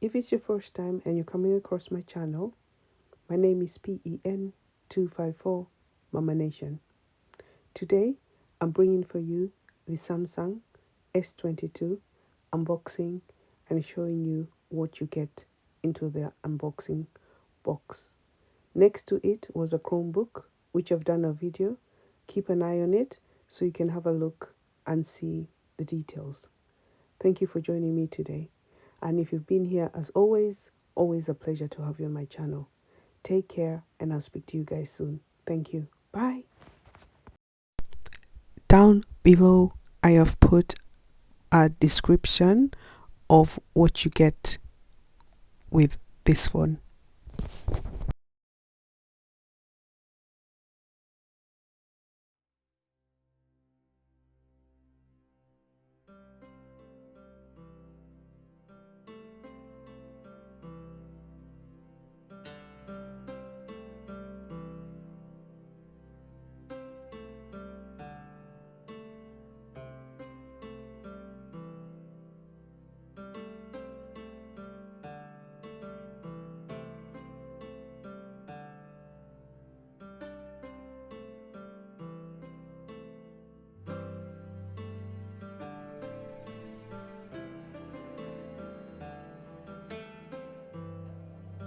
If it's your first time and you're coming across my channel, my name is PEN254 Mama Nation. Today, I'm bringing for you the Samsung S22 unboxing and showing you what you get into the unboxing box. Next to it was a Chromebook, which I've done a video. Keep an eye on it so you can have a look and see the details. Thank you for joining me today. And if you've been here, as always a pleasure to have you on my channel. Take care, and I'll speak to you guys soon. Thank you. Bye. Down below, I have put a description of what you get with this phone.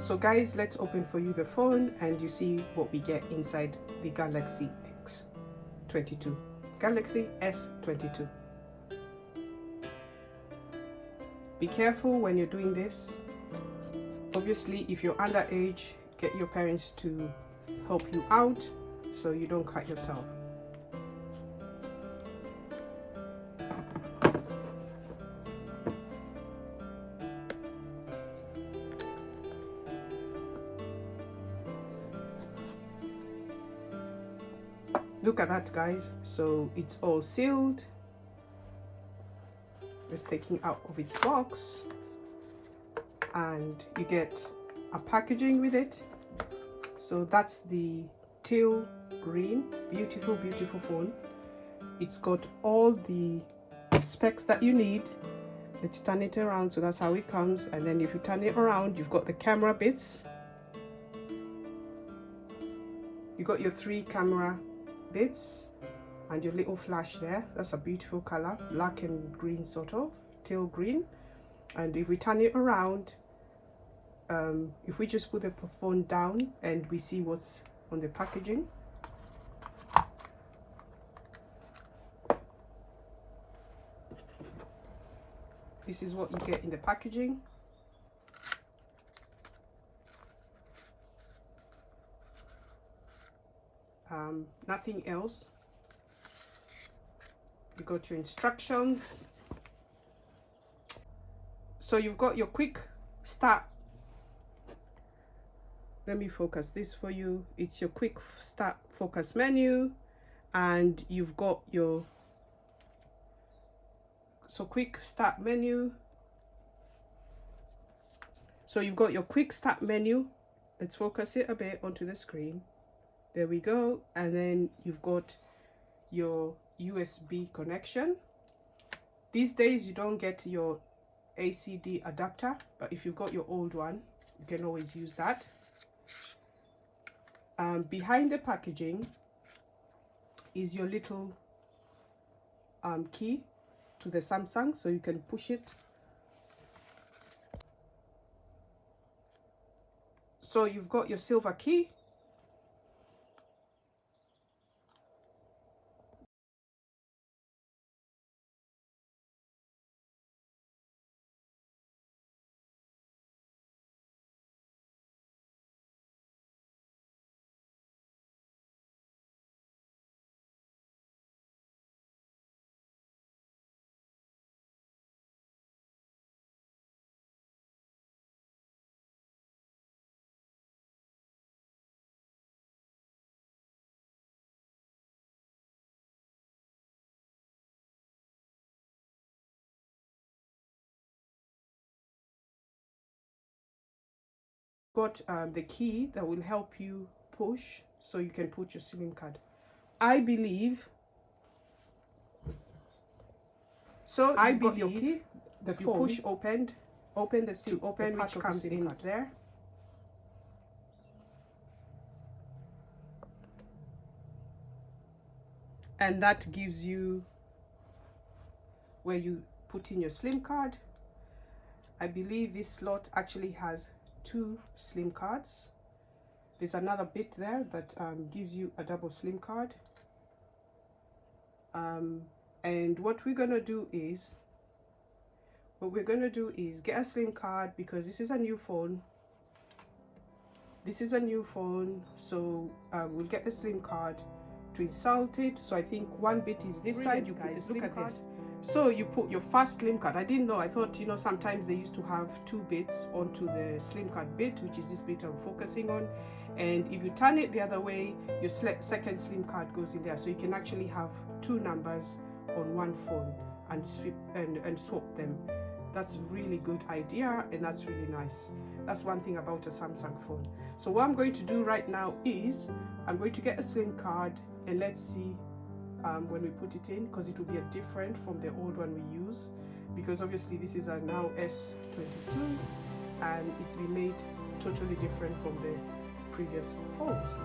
So guys, let's open for you the phone and you see what we get inside the Galaxy S22. Galaxy S22. Be careful when you're doing this. Obviously, if you're underage, get your parents to help you out so you don't cut yourself. Look at that, guys. So it's all sealed. It's taken out of its box and you get a packaging with it. So that's the teal green, beautiful phone. It's got all the specs that you need. Let's turn it around. So that's how it comes. And then if you turn it around, you've got the camera bits. You got your 3 camera bits and your little flash there. That's a beautiful color, black and green, sort of teal green. And if we turn it around, if we just put the phone down and we see what's on the packaging, this is what you get in the packaging. Nothing else. You got your instructions. So you've got your quick start. Let me focus this for you. It's your quick start focus menu, and you've got your quick start menu. So you've got your quick start menu. Let's focus it a bit onto the screen. There we go. And then you've got your USB connection. These days you don't get your ACD adapter, but if you've got your old one, you can always use that. Behind the packaging is your little key to the Samsung, so you can push it. So you've got your silver key. Got the key that will help you push, so you can put your SIM card. I believe your key, the phone push opened, open the SIM, which comes in there. And that gives you where you put in your SIM card. I believe this slot actually has 2 SIM cards. There's another bit there that gives you a double SIM card. And what we're gonna do is get a SIM card, because this is a new phone. So we'll get the SIM card to insert it. So I think one bit is this side. You guys look at this. So you put your first SIM card. I didn't know. I thought, you know, sometimes they used to have 2 bits onto the SIM card bit, which is this bit I'm focusing on. And if you turn it the other way, your second SIM card goes in there. So you can actually have 2 numbers on one phone and swap them. That's a really good idea, and that's really nice. That's one thing about a Samsung phone. So what I'm going to do right now is I'm going to get a SIM card, and let's see when we put it in, because it will be different from the old one we use, because obviously this is a now S22 and it's been made totally different from the previous phones.